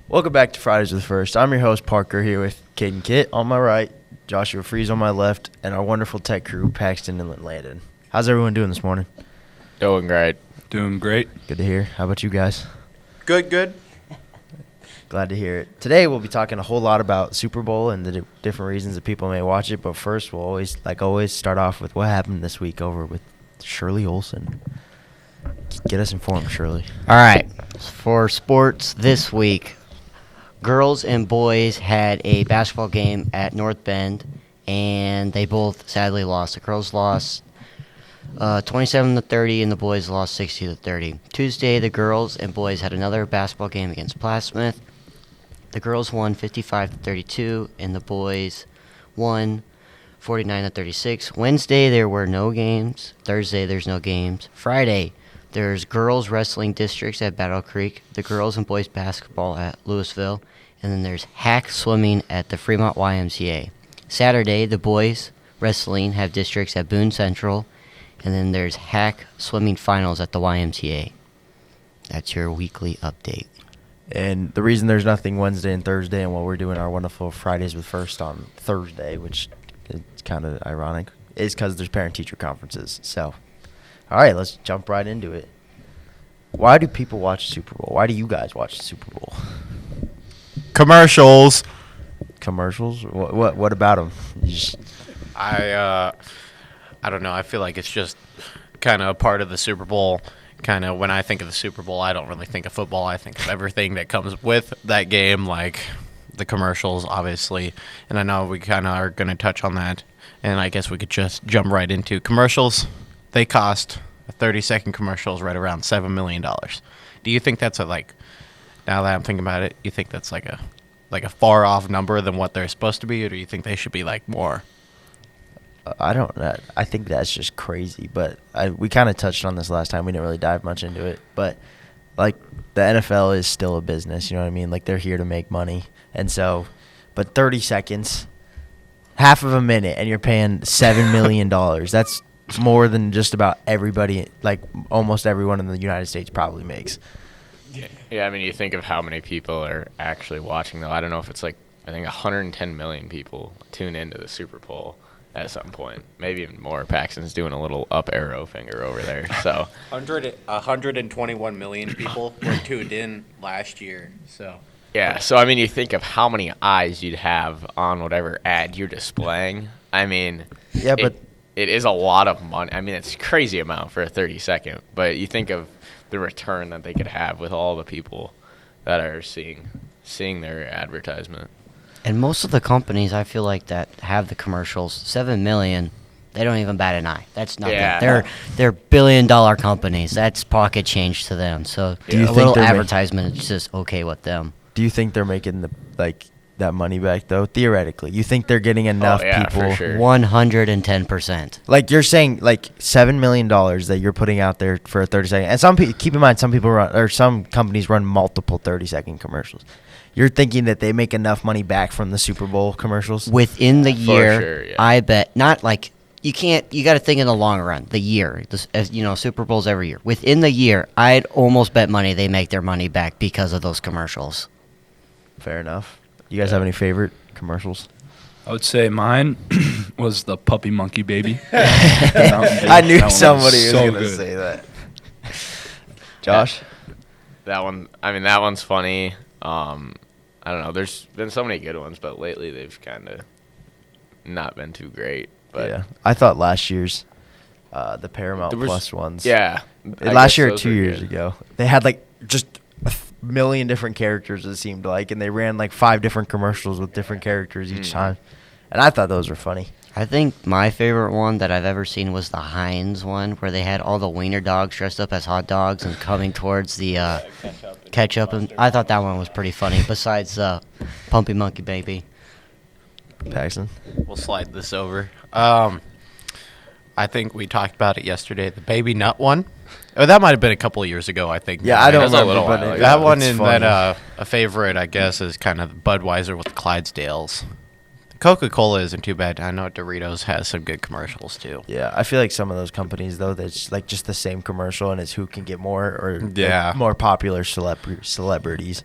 Welcome back to Fridays with First. I'm your host, Parker, here with Kate and Kit on my right, Joshua Freeze on my left, and our wonderful tech crew, Paxton and Landon. How's everyone doing this morning? Doing great. Doing great. Good to hear. How about you guys? Good. Glad to hear it. Today we'll be talking a whole lot about Super Bowl and the different reasons that people may watch it, but first we'll always start off with what happened this week over with Shirley Olson. Get us informed, Shirley. All right. For sports this week, girls and boys had a basketball game at North Bend, and they both sadly lost. The girls lost 27-30, and the boys lost 60-30. Tuesday, the girls and boys had another basketball game against Plattsmouth. The girls won 55-32, and the boys won 49-36. Wednesday, there were no games. Thursday, there's no games. Friday, there's girls wrestling districts at Battle Creek, the girls and boys basketball at Louisville, and then there's hack swimming at the Fremont YMCA. Saturday, the boys wrestling have districts at Boone Central, and then there's hack swimming finals at the YMCA. That's your weekly update. And the reason there's nothing Wednesday and Thursday and while we're doing our wonderful Fridays with First on Thursday, which is kind of ironic, is because there's parent-teacher conferences. So, all right, let's jump right into it. Why do people watch Super Bowl? Why do you guys watch the Super Bowl? Commercials. Commercials? What about them? I don't know. I feel like it's just kind of a part of the Super Bowl. Kind of when I think of the Super Bowl, I don't really think of football. I think of everything that comes with that game, like the commercials, obviously. And I know we kind of are going to touch on that. And I guess we could just jump right into commercials. They cost a 30-second commercial is right around $7 million. Do you think that's now that I'm thinking about it, you think that's like a far off number than what they're supposed to be, or do you think they should be like more? I don't know. I think that's just crazy. But we kind of touched on this last time. We didn't really dive much into it. But, like, the NFL is still a business. You know what I mean? Like, they're here to make money. And so, but 30 seconds, half of a minute, and you're paying $7 million. That's more than just about everybody, like almost everyone in the United States probably makes. Yeah, I mean, you think of how many people are actually watching, though. I don't know if it's I think 110 million people tune into the Super Bowl at some point. Maybe even more. Paxton's doing a little up arrow finger over there. So 121 million people were tuned in last year. So yeah, so I mean, you think of how many eyes you'd have on whatever ad you're displaying. I mean, yeah, but it is a lot of money. I mean, it's a crazy amount for a 30-second. But you think of the return that they could have with all the people that are seeing their advertisement. And most of the companies, I feel like, that have the commercials, $7 million, they don't even bat an eye. That's nothing. Yeah. They're billion-dollar companies. That's pocket change to them. So Do you a think little they're advertisement is just okay with them. do you think they're making that money back, though? Theoretically, you think they're getting enough people? For sure. 110%. Like you're saying, like $7 million that you're putting out there for a 30-second. And keep in mind, some people run, or some companies run multiple 30-second commercials. You're thinking that they make enough money back from the Super Bowl commercials? Within the year, sure, yeah. I bet, not like, you got to think in the long run, the year. As you know, Super Bowls every year. Within the year, I'd almost bet money they make their money back because of those commercials. Fair enough. You guys have any favorite commercials? I would say mine was the Puppy Monkey Baby. I knew somebody was so going to good. say that. Josh? That one's funny. I don't know. There's been so many good ones, but lately they've kind of not been too great. But Yeah. I thought last year's the Paramount There was- Plus ones. yeah, I Last guess year or those 2 were years good. ago. They had just a million different characters, it seemed like, and they ran 5 different commercials with different characters each time. And I thought those were funny. I think my favorite one that I've ever seen was the Heinz one, where they had all the wiener dogs dressed up as hot dogs and coming towards the ketchup. And I thought that one was pretty funny, besides Pumpy Monkey Baby. Paxton? We'll slide this over. I think we talked about it yesterday. The Baby Nut one. Oh, that might have been a couple of years ago, I think. Yeah, I don't It was a remember, little but while ago. it- That one it's and funny. then a favorite, I guess, is kind of Budweiser with the Clydesdales. Coca-Cola isn't too bad. I know Doritos has some good commercials too. Yeah, I feel like some of those companies, though, that's just the same commercial, and it's who can get more or Yeah. more popular celebrities.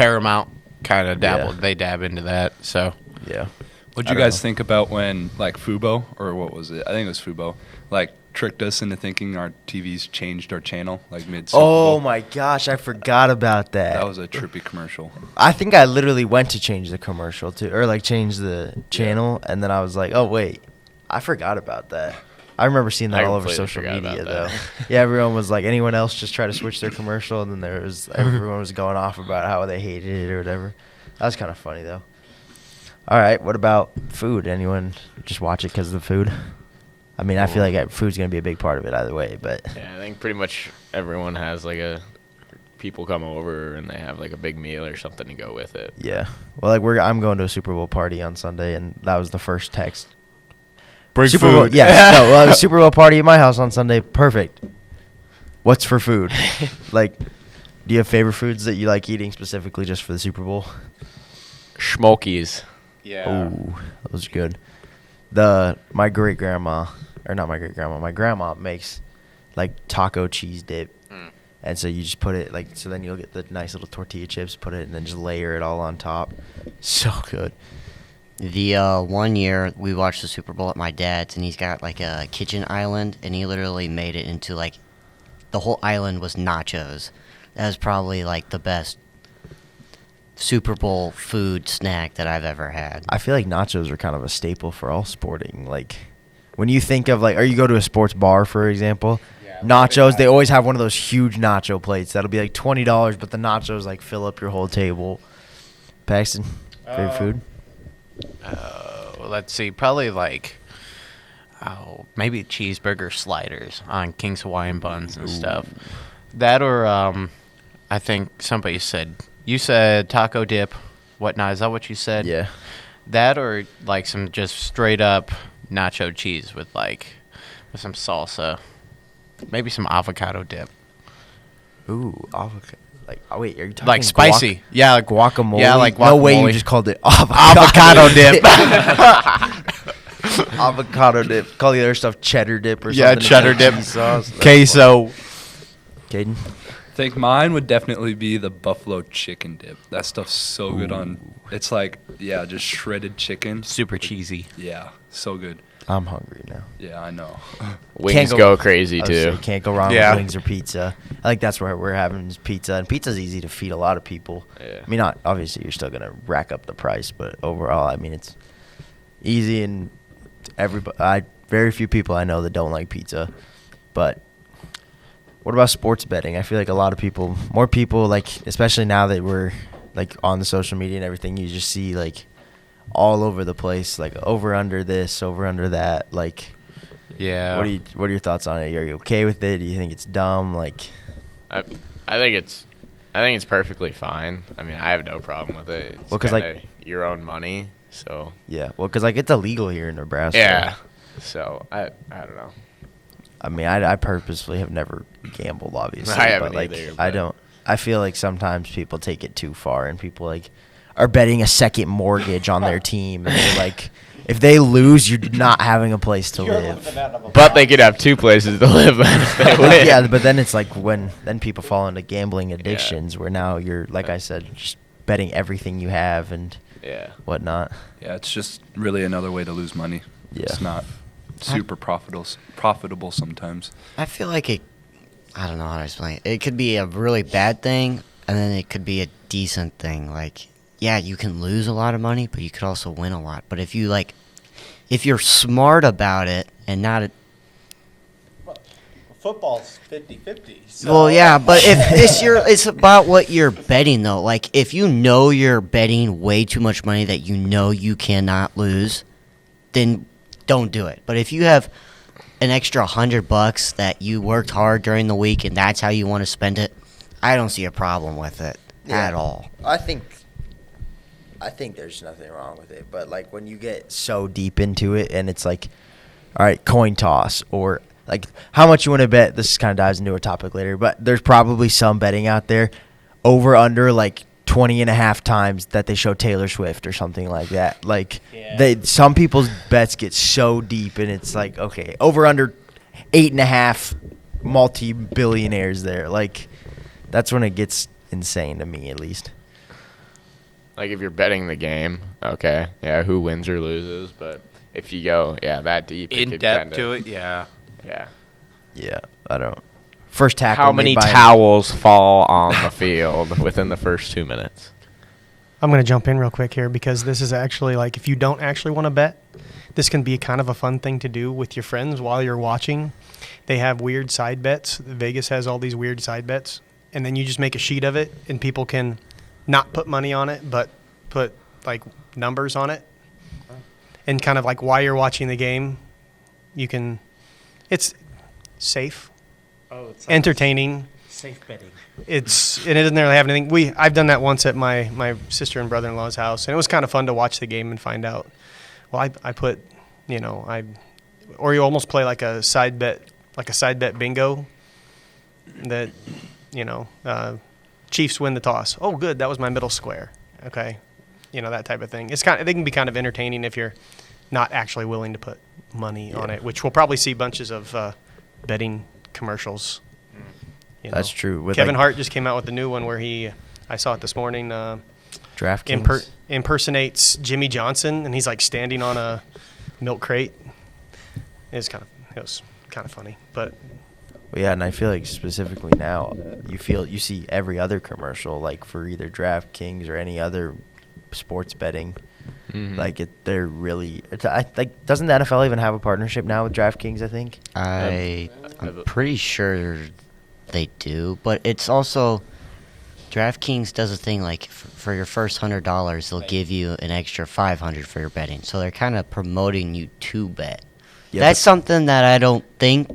Paramount kind of dabbled. Yeah. They dab into that. So Yeah. What'd I you don't guys know. think about when, like, Fubo, or what was it? I think it was Fubo, like, tricked us into thinking our TVs changed our channel, like, mid-Super Oh Bowl? my gosh, I forgot about that. That was a trippy commercial. I think I literally went to change the commercial too, or like change the channel, and then I was like, oh wait, I forgot about that. I remember seeing that I all over completely social forgot media about though. that. Yeah, everyone was like, anyone else just try to switch their commercial, and then everyone was going off about how they hated it or whatever. That was kind of funny though. All right, what about food? Anyone just watch it because of the food? I mean, I feel like food's gonna be a big part of it either way, but Yeah, I think pretty much everyone has like people come over and they have like a big meal or something to go with it. yeah. Well, like I'm going to a Super Bowl party on Sunday, and that was the first text. bring Super Bowl, yes. No, well, a Super Bowl party at my house on Sunday. Perfect. What's for food? Like, do you have favorite foods that you like eating specifically just for the Super Bowl? Schmokies. Yeah. Ooh, that was good. My grandma makes like taco cheese dip. Mm. And so you just put it so then you'll get the nice little tortilla chips, put it, and then just layer it all on top. So good. The 1 year we watched the Super Bowl at my dad's, and he's got like a kitchen island, and he literally made it into like the whole island was nachos. That was probably like the best Super Bowl food snack that I've ever had. I feel like nachos are kind of a staple for all sporting. Like, when you think of or you go to a sports bar, for example, Yeah, nachos, they always have one of those huge nacho plates. That'll be like $20, but the nachos like fill up your whole table. Paxton, favorite food? let's see, probably like maybe cheeseburger sliders on King's Hawaiian buns and stuff. That or I think somebody said you said taco dip, whatnot. Is that what you said? Yeah. That or like some just straight up nacho cheese with some salsa, maybe some avocado dip. Ooh, avocado. Like, oh wait, are you talking Like spicy. Yeah, like guacamole? Yeah, like No way you guacamole. just called it Avocado dip. avocado dip. Call the other stuff cheddar dip or Yeah, something. cheddar dip. Cheese sauce. That's Queso. funny. Caden? I think mine would definitely be the buffalo chicken dip. That stuff's so good on. It's like, yeah, just shredded chicken. Super cheesy. Yeah, so good. I'm hungry now. Yeah, I know. Wings go- go crazy I was too. saying, can't go wrong Yeah. with wings or pizza. I think that's where we're having is pizza, and pizza's easy to feed a lot of people. Yeah. I mean, not obviously you're still gonna rack up the price, but overall, I mean, it's easy, and very few people I know that don't like pizza. But what about sports betting? I feel like a lot of people, more people, like especially now that we're like on the social media and everything, you just see like all over the place, like over under this, over under that, like. Yeah. What are your thoughts on it? Are you okay with it? Do you think it's dumb? Like, I think it's perfectly fine. I mean, I have no problem with it. It's Well, 'cause, kinda your own money, so yeah, well, because like it's illegal here in Nebraska. yeah. So I don't know. I mean, I purposely have never gambled, obviously. I haven't but like either, I but- don't. I feel like sometimes people take it too far, and people like are betting a second mortgage on their team, and they're like, if they lose, you're not having a place to live. But they could have two places to live if they win. Yeah, but then it's like then people fall into gambling addictions, where now you're, like I said, just betting everything you have and Yeah. whatnot. Yeah, it's just really another way to lose money. Yeah. It's not super profitable sometimes. I feel like I don't know how to explain it. It could be a really bad thing, and then it could be a decent thing. Like, yeah, you can lose a lot of money, but you could also win a lot. But if you're smart about it and not Football's 50-50. well, yeah, but if it's about what you're betting though. Like, if you know you're betting way too much money that you know you cannot lose, then don't do it. But if you have an extra $100 that you worked hard during the week and that's how you want to spend it, I don't see a problem with it at all. I think there's nothing wrong with it, but like when you get so deep into it and it's like, all right, coin toss, or like how much you want to bet. This kind of dives into a topic later, but there's probably some betting out there over under like 20 and a half times that they show Taylor Swift or something like that. Like some people's bets get so deep, and it's like, okay, over under 8.5 multi-billionaires there. Like, that's when it gets insane to me, at least. Like if you're betting the game, okay, yeah, who wins or loses. But if you go, that deep, In could depth kinda- to it, yeah. Yeah. Yeah, I don't. First tackle. How made many by- towels fall on the field within the first 2 minutes? I'm going to jump in real quick here because this is actually like if you don't actually want to bet, this can be kind of a fun thing to do with your friends while you're watching. They have weird side bets. Vegas has all these weird side bets, and then you just make a sheet of it, and people can not put money on it, but put like numbers on it, and kind of like while you're watching the game, you can. It's safe, entertaining. Safe betting. It doesn't really have anything. I've done that once at my sister and brother-in-law's house, and it was kind of fun to watch the game and find out. Well, I put, or you almost play like a side bet bingo. That, Chiefs win the toss. Oh, good, that was my middle square. Okay, that type of thing. They can be kind of entertaining if you're not actually willing to put money on it, which we'll probably see bunches of betting commercials. That's true. With Kevin like Hart just came out with the new one where I saw it this morning, DraftKings. impersonates Jimmy Johnson, and he's like standing on a milk crate. It was kind of funny, but Well, yeah, and I feel like specifically now, you see every other commercial like for either DraftKings or any other sports betting. Like they're really. Doesn't the NFL even have a partnership now with DraftKings? I think. I'm pretty sure they do, but it's also DraftKings does a thing like for your first $100, they'll give you an extra $500 for your betting. So they're kind of promoting you to bet. Yeah, That's something that I don't think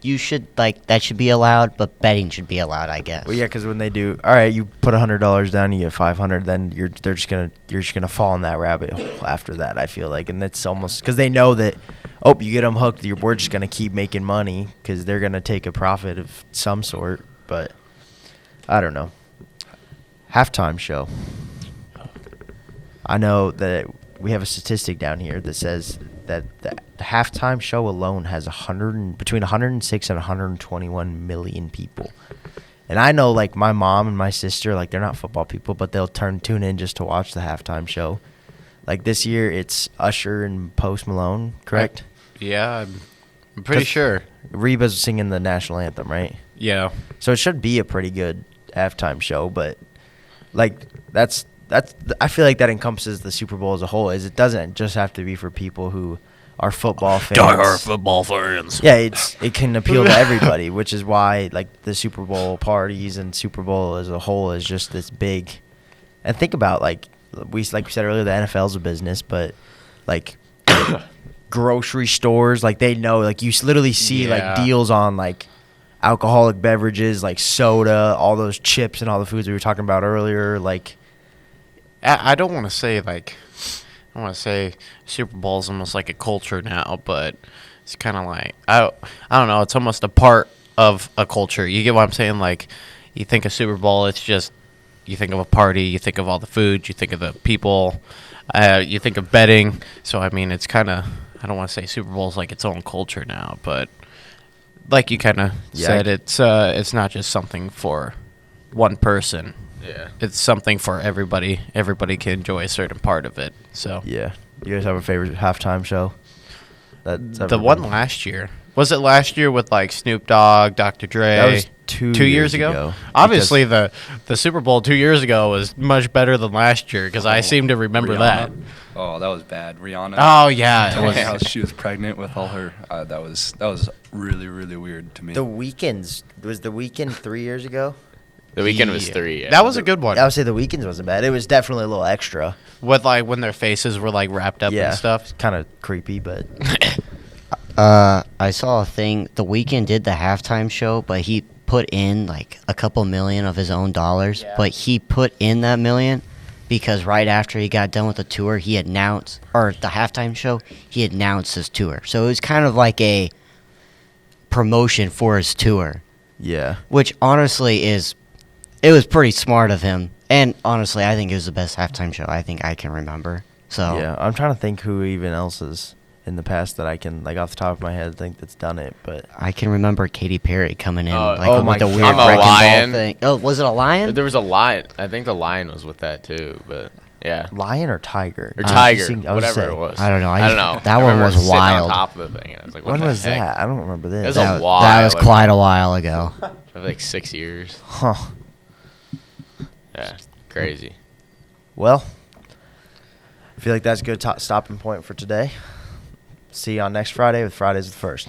you should that should be allowed, but betting should be allowed, I guess. Well, yeah, because when they do, all right, you put $100 down, you get $500, then you're just gonna fall in that rabbit hole after that. I feel like, and that's almost because they know that. Oh, you get them hooked. We're just gonna keep making money because they're gonna take a profit of some sort. But I don't know. Halftime show. I know that we have a statistic down here that says that the halftime show alone has between 106 and 121 million people. And I know, like, my mom and my sister, like, they're not football people, but they'll tune in just to watch the halftime show. Like, this year, it's Usher and Post Malone, correct? Yeah, I'm pretty sure. Reba's singing the national anthem, right? Yeah. So it should be a pretty good halftime show, but, like, that's I feel like that encompasses the Super Bowl as a whole. It doesn't just have to be for people who are football fans. Diehard football fans. Yeah, it can appeal to everybody, which is why like the Super Bowl parties and Super Bowl as a whole is just this big. And think about like we said earlier, the NFL's a business, but like grocery stores, like they know, like you literally see like deals on like alcoholic beverages, like soda, all those chips and all the foods we were talking about earlier, like. I don't want to say Super Bowl is almost like a culture now, but it's kind of like I don't know. It's almost a part of a culture. You get what I'm saying? Like you think of Super Bowl, it's just you think of a party, you think of all the food, you think of the people, you think of betting. So I mean, it's kind of I don't want to say Super Bowl is like its own culture now, but like you kind of said, it's not just something for one person. Yeah. It's something for everybody. Everybody can enjoy a certain part of it. So Yeah. You guys have a favorite halftime show? the one last year. Was it last year with like Snoop Dogg, Dr. Dre? That was 2 years ago. Obviously, the Super Bowl 2 years ago was much better than last year because I seem to remember Rihanna. that. Oh, that was bad. Rihanna. Oh yeah, it was. How she was pregnant with all her. That was really really weird to me. The Weekends was the Weekend 3 years ago. The weekend was 3. Yeah. That was a good one. I would say the Weekends wasn't bad. It was definitely a little extra. With like when their faces were like wrapped up and stuff. Kind of creepy, but I saw a thing. The Weeknd did the halftime show, but he put in like a couple million of his own dollars. Yeah. But he put in that million because right after he got done with the tour, he announced, or the halftime show, he announced his tour. So it was kind of like a promotion for his tour, yeah. which honestly it was pretty smart of him. And honestly, I think it was the best halftime show I think I can remember. So Yeah, I'm trying to think who even else is in the past that I can, like, off the top of my head, think that's done it. But I can remember Katy Perry coming in Oh, oh with my the God. weird I'm a wrecking ball lion. thing. Oh, was it a lion? There was a lion. I think the lion was with that too, but Yeah. Lion or tiger? Or I was tiger, just thinking- I was whatever saying, it was. I don't know. I don't know. That I one remember was sitting wild. on top of the thing. And I was like, what When the was heck? that? I don't remember this. It was a That while was ago. quite a while ago. For like 6 years. Huh. Yeah. Crazy. Well, I feel like that's a good stopping point for today. See you on next Friday with Fridays with First.